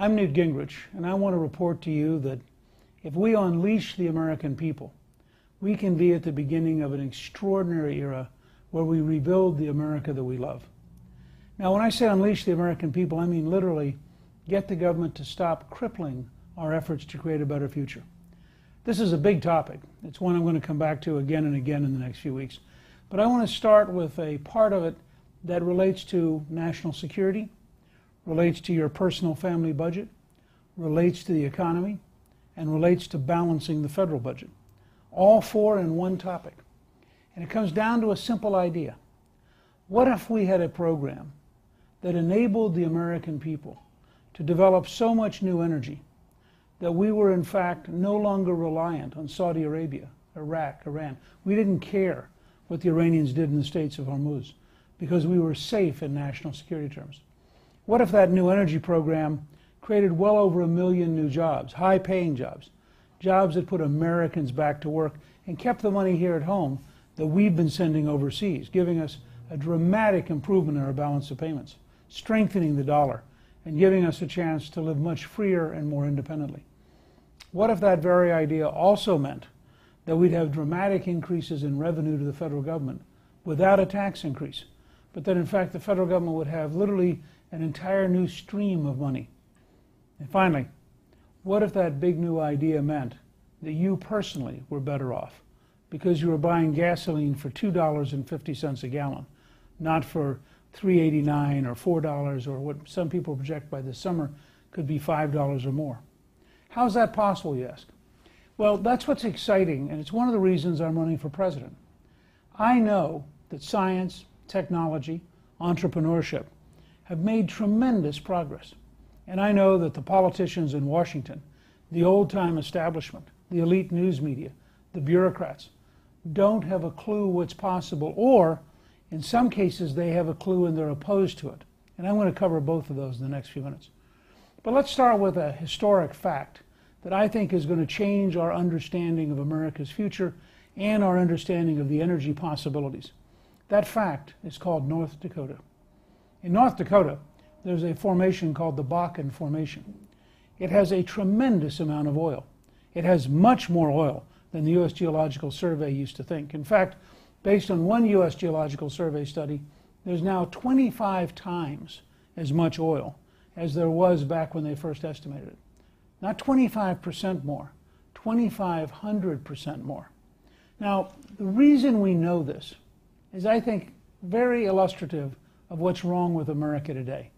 I'm Newt Gingrich, and I want to report to you that if we unleash the American people, we can be at the beginning of an extraordinary era where we rebuild the America that we love. Now, when I say unleash the American people, I mean literally get the government to stop crippling our efforts to create a better future. This is a big topic. It's one I'm going to come back to again and again in the next few weeks. But I want to start with a part of it that relates to national security, relates to your personal family budget, relates to the economy, and relates to balancing the federal budget. All four in one topic. And it comes down to a simple idea. What if we had a program that enabled the American people to develop so much new energy that we were in fact no longer reliant on Saudi Arabia, Iraq, Iran? We didn't care what the Iranians did in the Straits of Hormuz because we were safe in national security terms. What if that new energy program created well over 1 million new jobs, high-paying jobs, jobs that put Americans back to work and kept the money here at home that we've been sending overseas, giving us a dramatic improvement in our balance of payments, strengthening the dollar, and giving us a chance to live much freer and more independently? What if that very idea also meant that we'd have dramatic increases in revenue to the federal government without a tax increase, but that in fact the federal government would have literally an entire new stream of money? And finally, what if that big new idea meant that you personally were better off because you were buying gasoline for $2.50 a gallon, not for $3.89 or $4 or what some people project by this summer could be $5 or more? How is that possible, you ask? Well, that's what's exciting, and it's one of the reasons I'm running for president. I know that science, technology, entrepreneurship have made tremendous progress. And I know that the politicians in Washington, the old-time establishment, the elite news media, the bureaucrats, don't have a clue what's possible, or in some cases they have a clue and they're opposed to it. And I'm going to cover both of those in the next few minutes. But let's start with a historic fact that I think is going to change our understanding of America's future and our understanding of the energy possibilities. That fact is called North Dakota. In North Dakota, there's a formation called the Bakken Formation. It has a tremendous amount of oil. It has much more oil than the U.S. Geological Survey used to think. In fact, based on one U.S. Geological Survey study, there's now 25 times as much oil as there was back when they first estimated it. Not 25% more, 2,500% more. Now, the reason we know this is, I think, very illustrative of what's wrong with America today.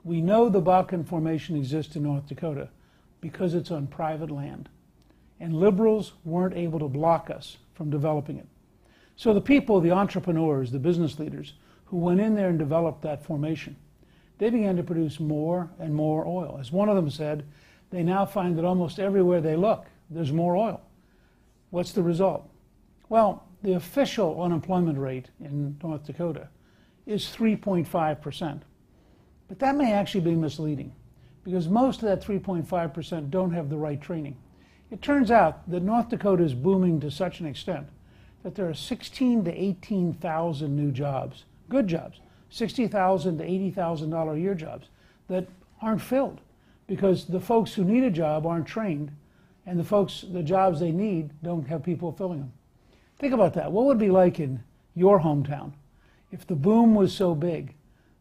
We know the Bakken Formation exists in North Dakota because it's on private land, and liberals weren't able to block us from developing it. So the people, the entrepreneurs, the business leaders who went in there and developed that formation, they began to produce more and more oil. As one of them said, they now find that almost everywhere they look, there's more oil. What's the result? Well, the official unemployment rate in North Dakota is 3.5%. But that may actually be misleading, because most of that 3.5% don't have the right training. It turns out that North Dakota is booming to such an extent that there are 16,000 to 18,000 new jobs, good jobs, $60,000 to $80,000 a year jobs, that aren't filled because the folks who need a job aren't trained, and the jobs they need don't have people filling them. Think about that. What would it be like in your hometown if the boom was so big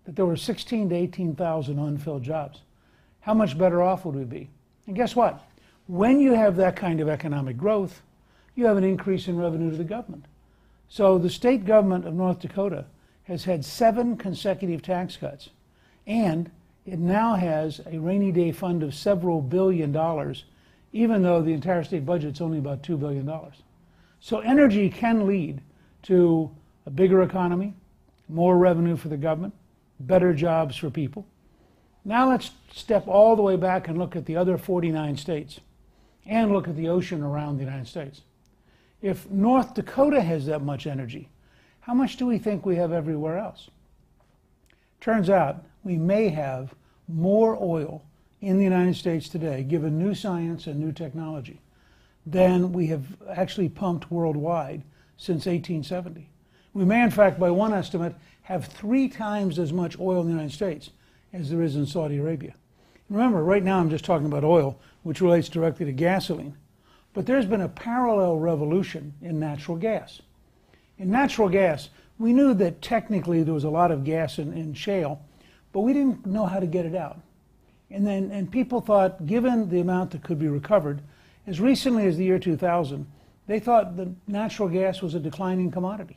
that there were 16,000 to 18,000 unfilled jobs? How much better off would we be? And guess what? When you have that kind of economic growth, you have an increase in revenue to the government. So the state government of North Dakota has had 7 consecutive tax cuts, and it now has a rainy day fund of several billion dollars, even though the entire state budget is only about $2 billion. So energy can lead to a bigger economy, more revenue for the government, better jobs for people. Now let's step all the way back and look at the other 49 states and look at the ocean around the United States. If North Dakota has that much energy, how much do we think we have everywhere else? Turns out we may have more oil in the United States today, given new science and new technology, than we have actually pumped worldwide since 1870. We may, in fact, by one estimate, have 3 times as much oil in the United States as there is in Saudi Arabia. Remember, right now I'm just talking about oil, which relates directly to gasoline. But there's been a parallel revolution in natural gas. In natural gas, we knew that technically there was a lot of gas in shale, but we didn't know how to get it out. And people thought, given the amount that could be recovered, as recently as the year 2000, they thought that natural gas was a declining commodity.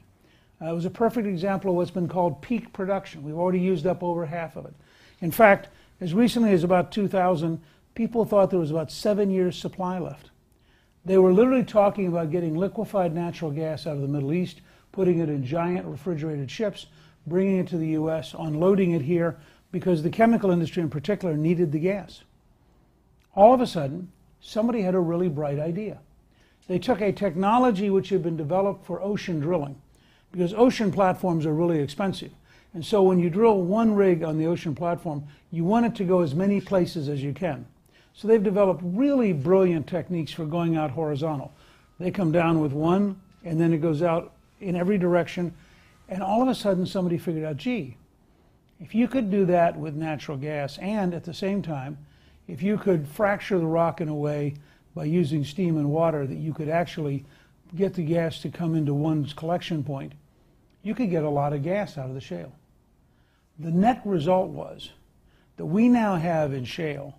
It was a perfect example of what's been called peak production. We've already used up over half of it. In fact, as recently as about 2000, people thought there was about 7 years supply left. They were literally talking about getting liquefied natural gas out of the Middle East, putting it in giant refrigerated ships, bringing it to the U.S., unloading it here, because the chemical industry in particular needed the gas. All of a sudden, somebody had a really bright idea. They took a technology which had been developed for ocean drilling, because ocean platforms are really expensive. And so when you drill one rig on the ocean platform, you want it to go as many places as you can. So they've developed really brilliant techniques for going out horizontal. They come down with one, and then it goes out in every direction. And all of a sudden, somebody figured out, gee, if you could do that with natural gas, and at the same time, if you could fracture the rock in a way by using steam and water that you could actually get the gas to come into one's collection point, you could get a lot of gas out of the shale. The net result was that we now have in shale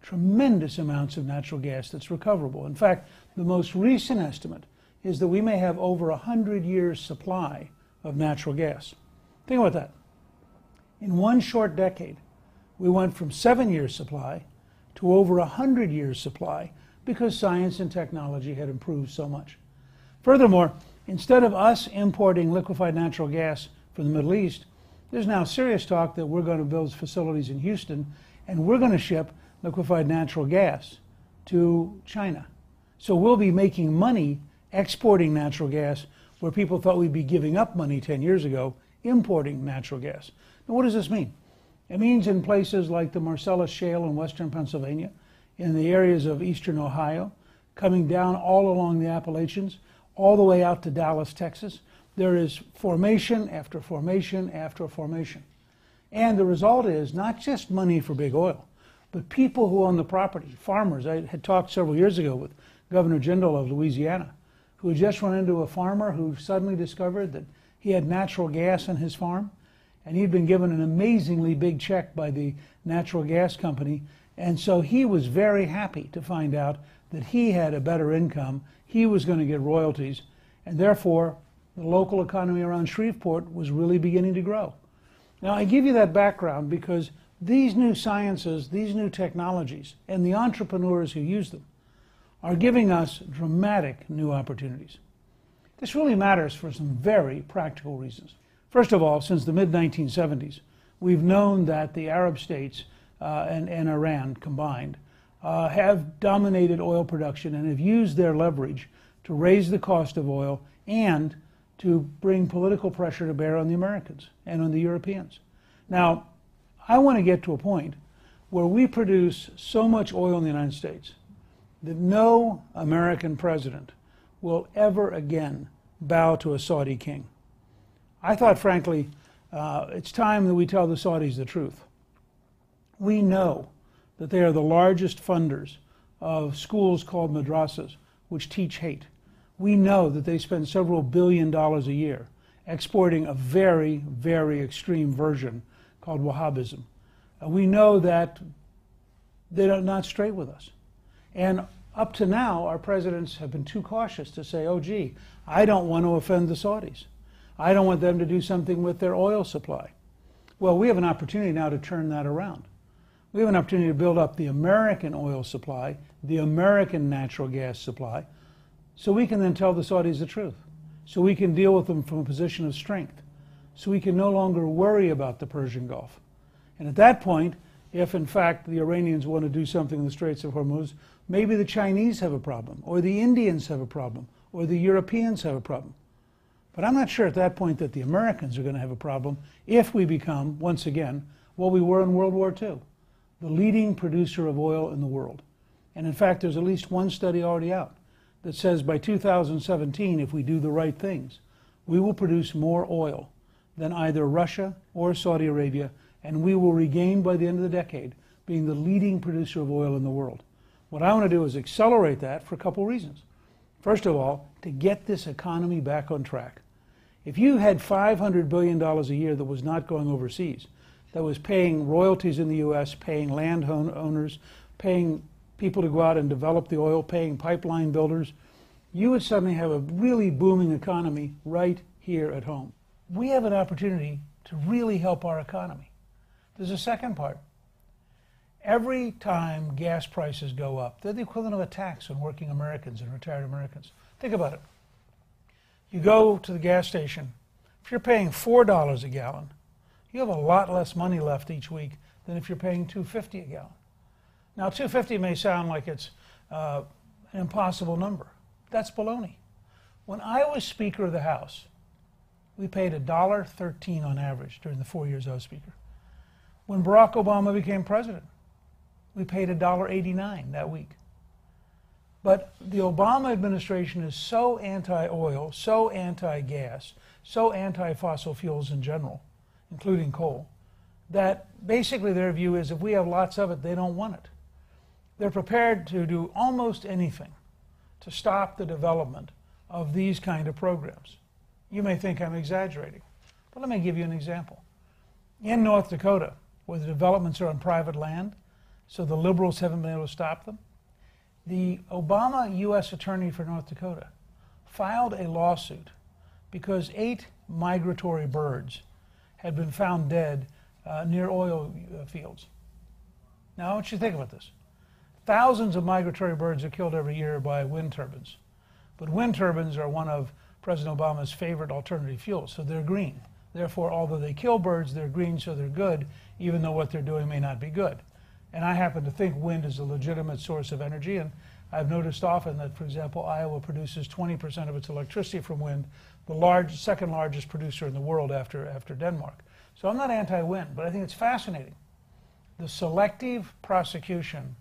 tremendous amounts of natural gas that's recoverable. In fact, the most recent estimate is that we may have over 100 years supply of natural gas. Think about that. In one short decade, we went from 7 years supply to over 100 years supply because science and technology had improved so much. Furthermore, instead of us importing liquefied natural gas from the Middle East, there's now serious talk that we're going to build facilities in Houston and we're going to ship liquefied natural gas to China. So we'll be making money exporting natural gas where people thought we'd be giving up money 10 years ago importing natural gas. Now, what does this mean? It means in places like the Marcellus Shale in western Pennsylvania, in the areas of eastern Ohio, coming down all along the Appalachians, all the way out to Dallas, Texas, there is formation after formation after formation. And the result is not just money for big oil, but people who own the property, farmers. I had talked several years ago with Governor Jindal of Louisiana, who had just run into a farmer who suddenly discovered that he had natural gas on his farm, and he'd been given an amazingly big check by the natural gas company, and so he was very happy to find out that he had a better income, he was going to get royalties, and therefore the local economy around Shreveport was really beginning to grow. Now, I give you that background because these new sciences, these new technologies, and the entrepreneurs who use them are giving us dramatic new opportunities. This really matters for some very practical reasons. First of all, since the mid-1970s, we've known that the Arab states and Iran combined have dominated oil production and have used their leverage to raise the cost of oil and to bring political pressure to bear on the Americans and on the Europeans. Now, I want to get to a point where we produce so much oil in the United States that no American president will ever again bow to a Saudi king. I thought, frankly, it's time that we tell the Saudis the truth. We know that they are the largest funders of schools called madrasas, which teach hate. We know that they spend several $billions a year exporting a very, very extreme version called Wahhabism. We know that they're not straight with us. And up to now, our presidents have been too cautious to say, oh, gee, I don't want to offend the Saudis. I don't want them to do something with their oil supply. Well, we have an opportunity now to turn that around. We have an opportunity to build up the American oil supply, the American natural gas supply, so we can then tell the Saudis the truth, so we can deal with them from a position of strength, so we can no longer worry about the Persian Gulf. And at that point, if in fact the Iranians want to do something in the Straits of Hormuz, maybe the Chinese have a problem, or the Indians have a problem, or the Europeans have a problem. But I'm not sure at that point that the Americans are going to have a problem if we become, once again, what we were in World War II, the leading producer of oil in the world. And in fact, there's at least one study already out that says by 2017, if we do the right things, we will produce more oil than either Russia or Saudi Arabia, and we will regain by the end of the decade being the leading producer of oil in the world. What I want to do is accelerate that for a couple reasons. First of all, to get this economy back on track. If you had $500 billion a year that was not going overseas, that was paying royalties in the U.S., paying owners, paying people to go out and develop the oil, paying pipeline builders, you would suddenly have a really booming economy right here at home. We have an opportunity to really help our economy. There's a second part. Every time gas prices go up, they're the equivalent of a tax on working Americans and retired Americans. Think about it. You go to the gas station. If you're paying $4 a gallon, you have a lot less money left each week than if you're paying $2.50 a gallon. Now, $2.50 may sound like it's an impossible number. That's baloney. When I was Speaker of the House, we paid $1.13 on average during the 4 years I was Speaker. When Barack Obama became president, we paid $1.89 that week. But the Obama administration is so anti-oil, so anti-gas, so anti-fossil fuels in general, including coal, that basically their view is if we have lots of it, they don't want it. They're prepared to do almost anything to stop the development of these kind of programs. You may think I'm exaggerating, but let me give you an example. In North Dakota, where the developments are on private land, so the liberals haven't been able to stop them, the Obama U.S. Attorney for North Dakota filed a lawsuit because 8 migratory birds had been found dead near oil fields. Now, I want you to think about this. Thousands of migratory birds are killed every year by wind turbines. But wind turbines are one of President Obama's favorite alternative fuels, so they're green. Therefore, although they kill birds, they're green, so they're good, even though what they're doing may not be good. And I happen to think wind is a legitimate source of energy, and I've noticed often that, for example, Iowa produces 20% of its electricity from wind, the second largest producer in the world after Denmark. So I'm not anti-wind, but I think it's fascinating. The selective prosecution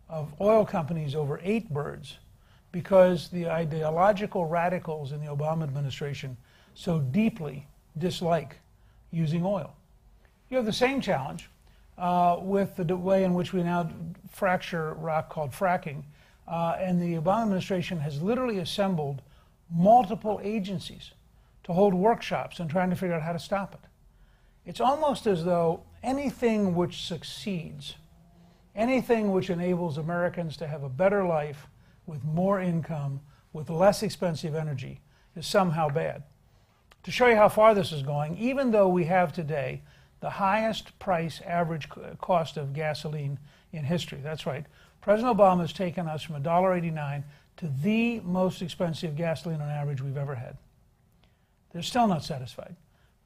of oil companies over 8 birds because the ideological radicals in the Obama administration so deeply dislike using oil. You have the same challenge with the way in which we now fracture rock called fracking. And the Obama administration has literally assembled multiple agencies to hold workshops and trying to figure out how to stop it. It's almost as though anything which succeeds, anything which enables Americans to have a better life with more income, with less expensive energy, is somehow bad. To show you how far this is going, even though we have today the highest price average cost of gasoline in history, that's right, President Obama has taken us from $1.89 to the most expensive gasoline on average we've ever had. They're still not satisfied.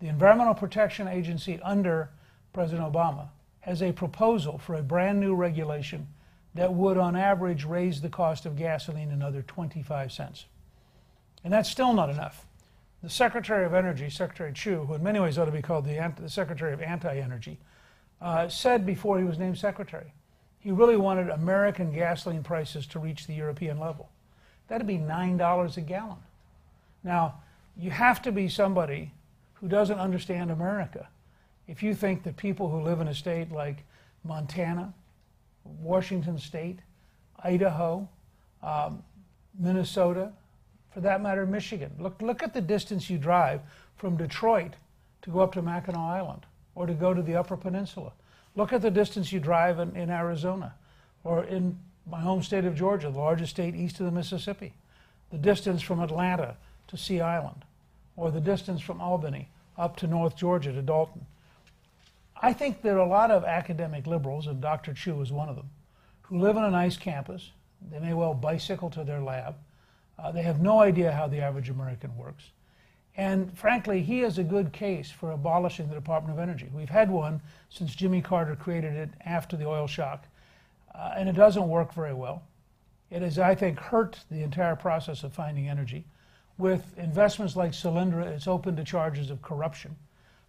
The Environmental Protection Agency under President Obama has a proposal for a brand new regulation that would on average raise the cost of gasoline another 25 cents. And that's still not enough. The Secretary of Energy, Secretary Chu, who in many ways ought to be called the Secretary of Anti-Energy, said before he was named Secretary, he really wanted American gasoline prices to reach the European level. That'd be $9 a gallon. Now, you have to be somebody who doesn't understand America if you think that people who live in a state like Montana, Washington State, Idaho, Minnesota, for that matter, Michigan. Look at the distance you drive from Detroit to go up to Mackinac Island or to go to the Upper Peninsula. Look at the distance you drive in Arizona or in my home state of Georgia, the largest state east of the Mississippi. The distance from Atlanta to Sea Island or the distance from Albany up to North Georgia to Dalton. I think there are a lot of academic liberals, and Dr. Chu is one of them, who live on a nice campus. They may well bicycle to their lab. They have no idea how the average American works. And frankly, he has a good case for abolishing the Department of Energy. We've had one since Jimmy Carter created it after the oil shock, and it doesn't work very well. It has, I think, hurt the entire process of finding energy. With investments like Solyndra, it's open to charges of corruption.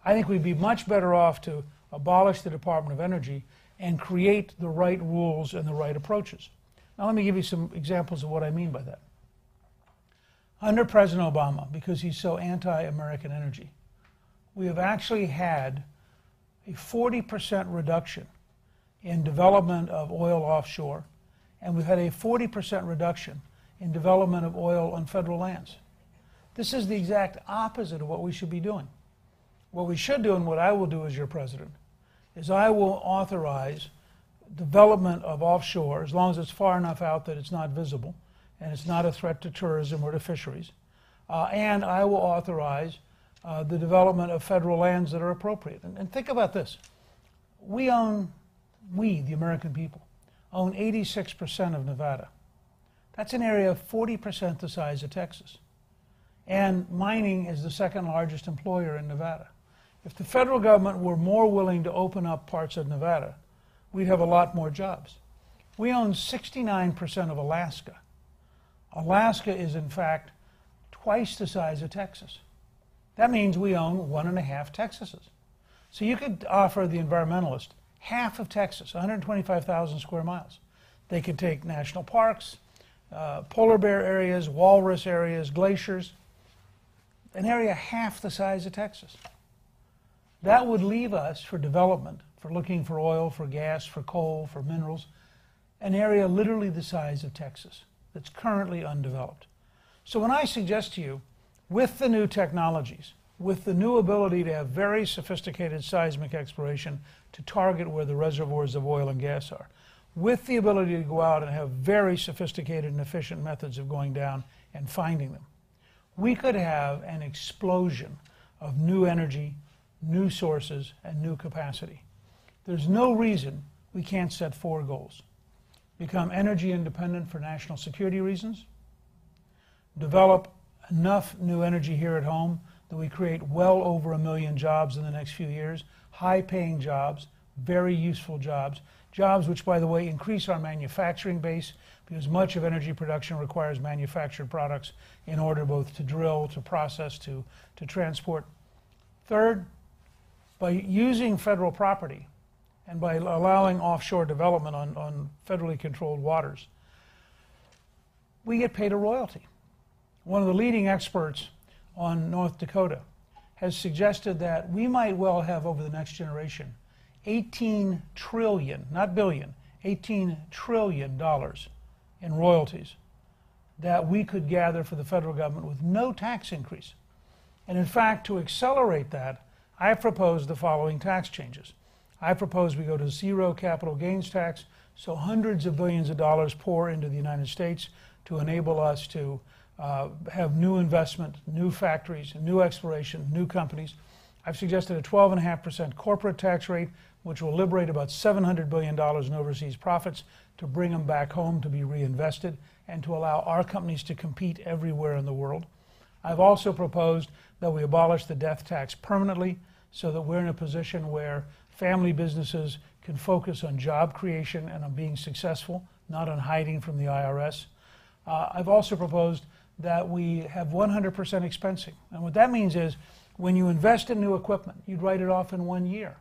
I think we'd be much better off to abolish the Department of Energy and create the right rules and the right approaches. Now let me give you some examples of what I mean by that. Under President Obama, because he's so anti-American energy, we have actually had a 40% reduction in development of oil offshore, and we've had a 40% reduction in development of oil on federal lands. This is the exact opposite of what we should be doing. What we should do, and what I will do as your president, is I will authorize development of offshore, as long as it's far enough out that it's not visible and it's not a threat to tourism or to fisheries. And I will authorize the development of federal lands that are appropriate. And think about this. We, the American people, own 86% of Nevada. That's an area 40% the size of Texas. And mining is the second largest employer in Nevada. If the federal government were more willing to open up parts of Nevada, we'd have a lot more jobs. We own 69% of Alaska. Alaska is, in fact, twice the size of Texas. That means we own 1.5 Texases. So you could offer the environmentalist half of Texas, 125,000 square miles. They could take national parks, polar bear areas, walrus areas, glaciers, an area half the size of Texas. That would leave us for development, for looking for oil, for gas, for coal, for minerals, an area literally the size of Texas that's currently undeveloped. So when I suggest to you, with the new technologies, with the new ability to have very sophisticated seismic exploration to target where the reservoirs of oil and gas are, with the ability to go out and have very sophisticated and efficient methods of going down and finding them, we could have an explosion of new energy, new sources, and new capacity. There's no reason we can't set 4 goals. Become energy independent for national security reasons, develop enough new energy here at home that we create well over 1 million jobs in the next few years, high-paying jobs, very useful jobs, jobs which, by the way, increase our manufacturing base, because much of energy production requires manufactured products in order both to drill, to process, to transport. Third, by using federal property and by allowing offshore development on federally controlled waters, we get paid a royalty. One of the leading experts on North Dakota has suggested that we might well have, over the next generation, 18 trillion, not billion, $18 trillion in royalties that we could gather for the federal government with no tax increase. And in fact, to accelerate that, I propose the following tax changes. I propose we go to zero capital gains tax, so hundreds of billions of dollars pour into the United States to enable us to have new investment, new factories, new exploration, new companies. I've suggested a 12.5% corporate tax rate, which will liberate about $700 billion in overseas profits to bring them back home to be reinvested and to allow our companies to compete everywhere in the world. I've also proposed that we abolish the death tax permanently so that we're in a position where family businesses can focus on job creation and on being successful, not on hiding from the IRS. I've also proposed that we have 100% expensing. And what that means is when you invest in new equipment, you'd write it off in 1 year.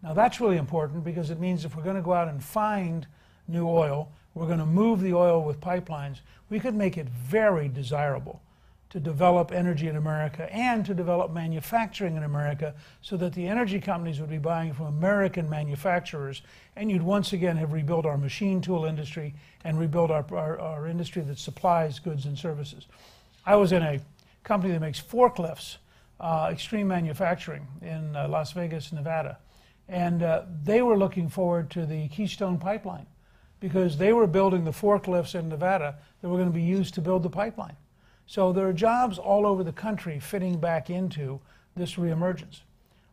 Now that's really important because it means if we're going to go out and find new oil, we're going to move the oil with pipelines, we could make it very desirable to develop energy in America and to develop manufacturing in America so that the energy companies would be buying from American manufacturers, and you'd once again have rebuilt our machine tool industry and rebuilt our industry that supplies goods and services. I was in a company that makes forklifts, Extreme Manufacturing, in Las Vegas, Nevada, and they were looking forward to the Keystone Pipeline because they were building the forklifts in Nevada that were going to be used to build the pipeline. So there are jobs all over the country fitting back into this reemergence.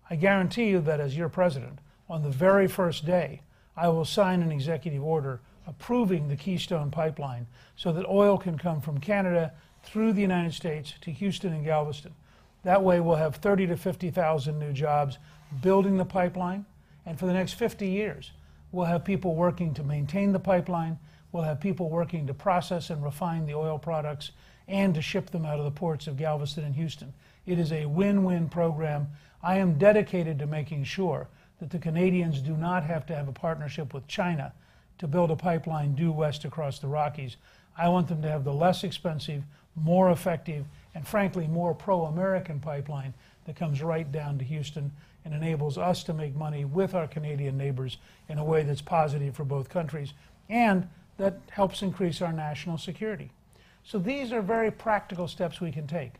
I guarantee you that as your president, on the very first day, I will sign an executive order approving the Keystone Pipeline so that oil can come from Canada through the United States to Houston and Galveston. That way we'll have 30 to 50,000 new jobs building the pipeline, and for the next 50 years, we'll have people working to maintain the pipeline, we'll have people working to process and refine the oil products, and to ship them out of the ports of Galveston and Houston. It is a win-win program. I am dedicated to making sure that the Canadians do not have to have a partnership with China to build a pipeline due west across the Rockies. I want them to have the less expensive, more effective, and frankly more pro-American pipeline that comes right down to Houston and enables us to make money with our Canadian neighbors in a way that's positive for both countries and that helps increase our national security. So these are very practical steps we can take.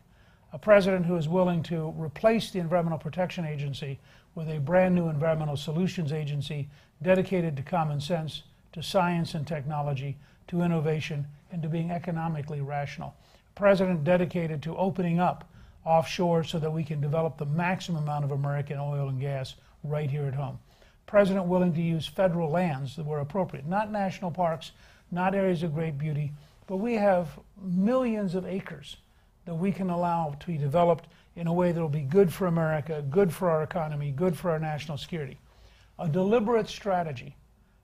A president who is willing to replace the Environmental Protection Agency with a brand new Environmental Solutions Agency dedicated to common sense, to science and technology, to innovation, and to being economically rational. A president dedicated to opening up offshore so that we can develop the maximum amount of American oil and gas right here at home. President willing to use federal lands that were appropriate, not national parks, not areas of great beauty, but we have millions of acres that we can allow to be developed in a way that will be good for America, good for our economy, good for our national security. A deliberate strategy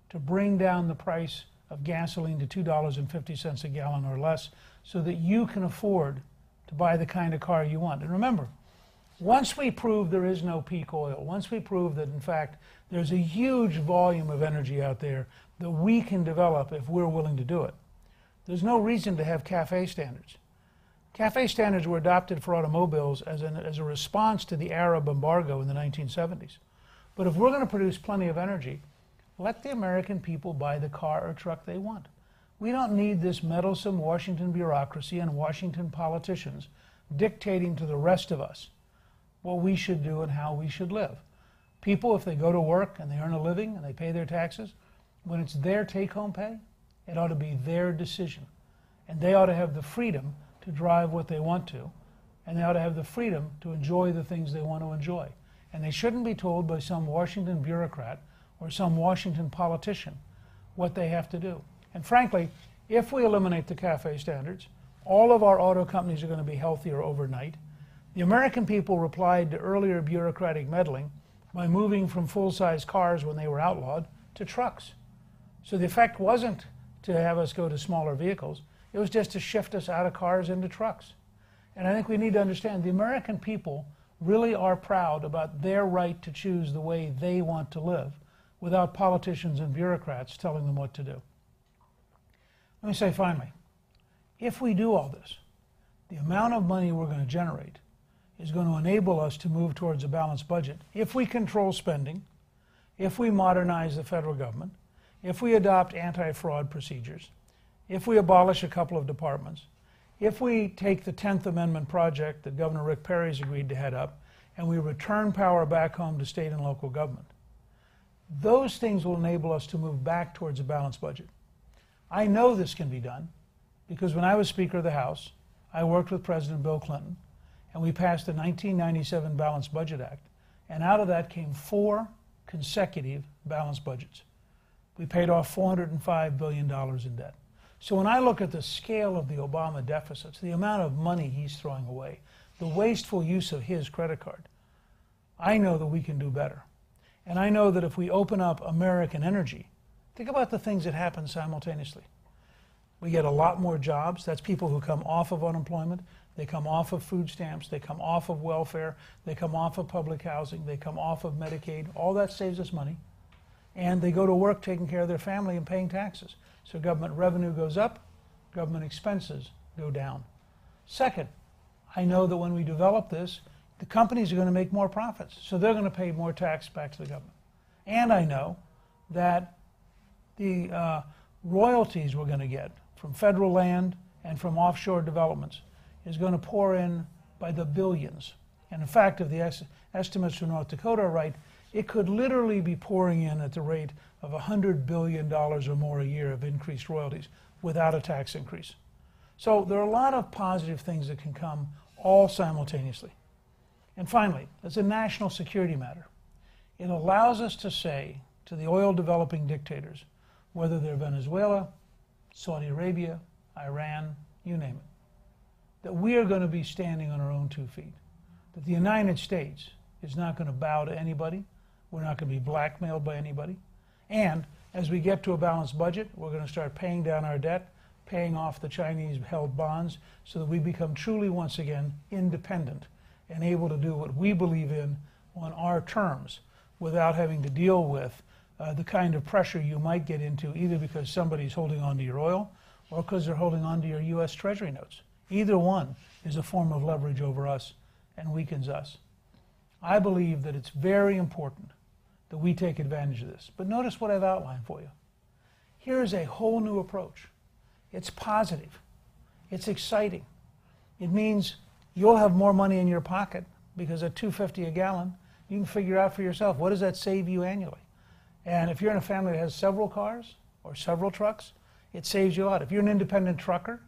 to bring down the price of gasoline to $2.50 a gallon or less so that you can afford to buy the kind of car you want. And remember, once we prove there is no peak oil, once we prove that in fact there's a huge volume of energy out there that we can develop if we're willing to do it, there's no reason to have CAFE standards. CAFE standards were adopted for automobiles as a response to the Arab embargo in the 1970s. But if we're going to produce plenty of energy, let the American people buy the car or truck they want. We don't need this meddlesome Washington bureaucracy and Washington politicians dictating to the rest of us what we should do and how we should live. People, if they go to work and they earn a living and they pay their taxes, when it's their take-home pay, it ought to be their decision. And they ought to have the freedom to drive what they want to, and they ought to have the freedom to enjoy the things they want to enjoy. And they shouldn't be told by some Washington bureaucrat or some Washington politician what they have to do. And frankly, if we eliminate the CAFE standards, all of our auto companies are going to be healthier overnight. The American people replied to earlier bureaucratic meddling by moving from full-size cars when they were outlawed to trucks. So the effect wasn't to have us go to smaller vehicles. It was just to shift us out of cars into trucks. And I think we need to understand the American people really are proud about their right to choose the way they want to live without politicians and bureaucrats telling them what to do. Let me say finally, if we do all this, the amount of money we're going to generate is going to enable us to move towards a balanced budget if we control spending, if we modernize the federal government, if we adopt anti-fraud procedures, if we abolish a couple of departments, if we take the 10th Amendment project that Governor Rick Perry's agreed to head up, and we return power back home to state and local government, those things will enable us to move back towards a balanced budget. I know this can be done because when I was Speaker of the House, I worked with President Bill Clinton, and we passed the 1997 Balanced Budget Act, and out of that came 4 consecutive balanced budgets. We paid off $405 billion in debt. So when I look at the scale of the Obama deficits, the amount of money he's throwing away, the wasteful use of his credit card, I know that we can do better. And I know that if we open up American energy, think about the things that happen simultaneously. We get a lot more jobs. That's people who come off of unemployment. They come off of food stamps. They come off of welfare. They come off of public housing. They come off of Medicaid. All that saves us money. And they go to work taking care of their family and paying taxes. So government revenue goes up, government expenses go down. Second, I know that when we develop this, the companies are going to make more profits. So they're going to pay more tax back to the government. And I know that the royalties we're going to get from federal land and from offshore developments is going to pour in by the billions. And in fact, if the estimates from North Dakota are right, it could literally be pouring in at the rate of $100 billion or more a year of increased royalties without a tax increase. So there are a lot of positive things that can come all simultaneously. And finally, as a national security matter, it allows us to say to the oil developing dictators, whether they're Venezuela, Saudi Arabia, Iran, you name it, that we are going to be standing on our own 2 feet, that the United States is not going to bow to anybody, we're not going to be blackmailed by anybody, and as we get to a balanced budget, we're going to start paying down our debt, paying off the Chinese-held bonds, so that we become truly, once again, independent and able to do what we believe in on our terms without having to deal with the kind of pressure you might get into either because somebody's holding on to your oil or because they're holding on to your U.S. Treasury notes. Either one is a form of leverage over us and weakens us. I believe that it's very important that we take advantage of this. But notice what I've outlined for you. Here is a whole new approach. It's positive. It's exciting. It means you'll have more money in your pocket because at $2.50 a gallon, you can figure out for yourself, what does that save you annually? And if you're in a family that has several cars or several trucks, it saves you a lot. If you're an independent trucker,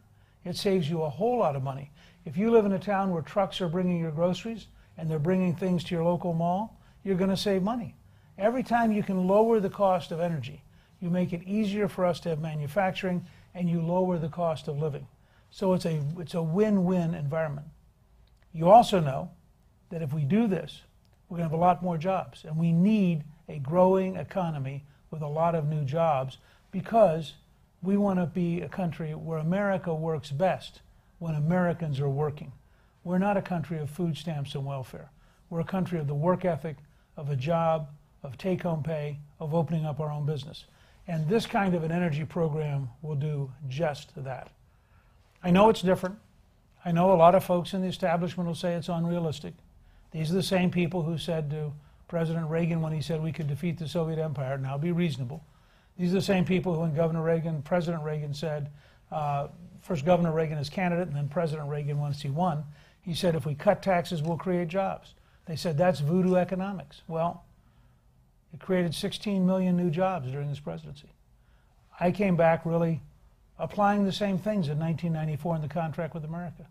it saves you a whole lot of money. If you live in a town where trucks are bringing your groceries and they're bringing things to your local mall, you're going to save money. Every time you can lower the cost of energy, you make it easier for us to have manufacturing and you lower the cost of living. So it's a win-win environment. You also know that if we do this, we're going to have a lot more jobs. And we need a growing economy with a lot of new jobs because we want to be a country where America works best when Americans are working. We're not a country of food stamps and welfare. We're a country of the work ethic, of a job, of take-home pay, of opening up our own business. And this kind of an energy program will do just that. I know it's different. I know a lot of folks in the establishment will say it's unrealistic. These are the same people who said to President Reagan when he said we could defeat the Soviet Empire, now be reasonable. These are the same people who when President Reagan said, first Governor Reagan as candidate and then President Reagan once he won, he said if we cut taxes we'll create jobs. They said that's voodoo economics. Well, it created 16 million new jobs during this presidency. I came back really applying the same things in 1994 in the contract with America.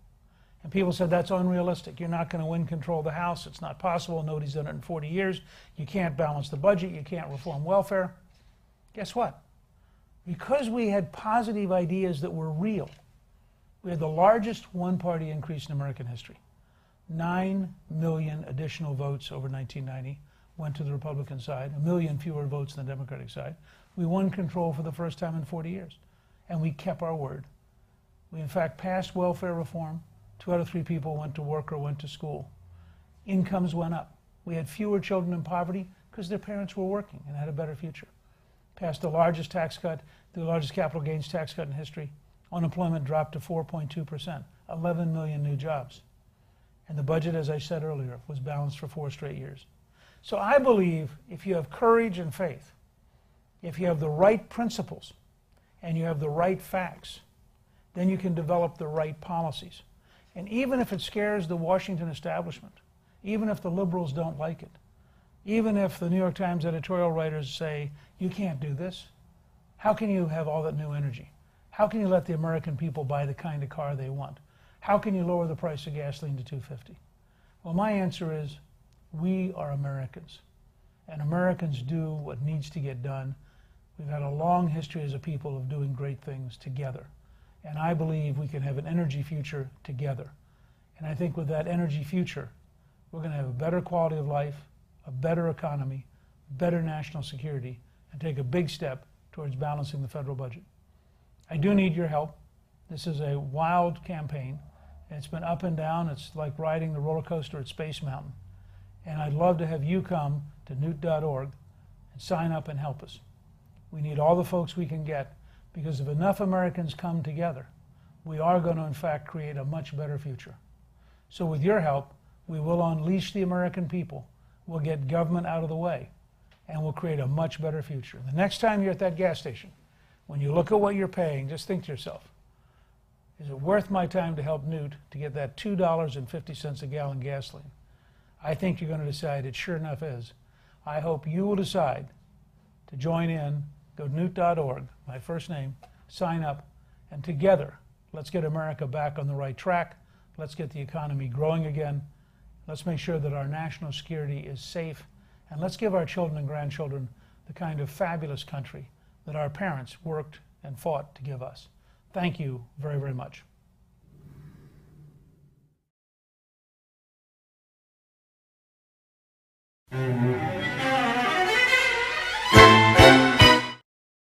And people said, that's unrealistic. You're not going to win control of the House. It's not possible. Nobody's done it in 40 years. You can't balance the budget. You can't reform welfare. Guess what? Because we had positive ideas that were real, we had the largest one-party increase in American history. 9 million additional votes over 1990 went to the Republican side, 1 million fewer votes on the Democratic side. We won control for the first time in 40 years. And we kept our word. We, in fact, passed welfare reform. 2 out of 3 people went to work or went to school. Incomes went up. We had fewer children in poverty because their parents were working and had a better future. Passed the largest tax cut, the largest capital gains tax cut in history. Unemployment dropped to 4.2%, 11 million new jobs. And the budget, as I said earlier, was balanced for 4 straight years. So I believe if you have courage and faith, if you have the right principles, and you have the right facts, then you can develop the right policies. And even if it scares the Washington establishment, even if the liberals don't like it, even if the New York Times editorial writers say, you can't do this, how can you have all that new energy? How can you let the American people buy the kind of car they want? How can you lower the price of gasoline to $2.50? Well, my answer is, we are Americans. And Americans do what needs to get done. We've had a long history as a people of doing great things together. And I believe we can have an energy future together. And I think with that energy future, we're going to have a better quality of life, a better economy, better national security, and take a big step towards balancing the federal budget. I do need your help. This is a wild campaign. It's been up and down. It's like riding the roller coaster at Space Mountain. And I'd love to have you come to newt.org and sign up and help us. We need all the folks we can get, because if enough Americans come together, we are going to, in fact, create a much better future. So with your help, we will unleash the American people, we'll get government out of the way, and we'll create a much better future. The next time you're at that gas station, when you look at what you're paying, just think to yourself, is it worth my time to help Newt to get that $2.50 a gallon gasoline? I think you're going to decide it sure enough is. I hope you will decide to join in. Go to newt.org, my first name, sign up, and together, let's get America back on the right track. Let's get the economy growing again. Let's make sure that our national security is safe. And let's give our children and grandchildren the kind of fabulous country that our parents worked and fought to give us. Thank you very, very much. Mm-hmm.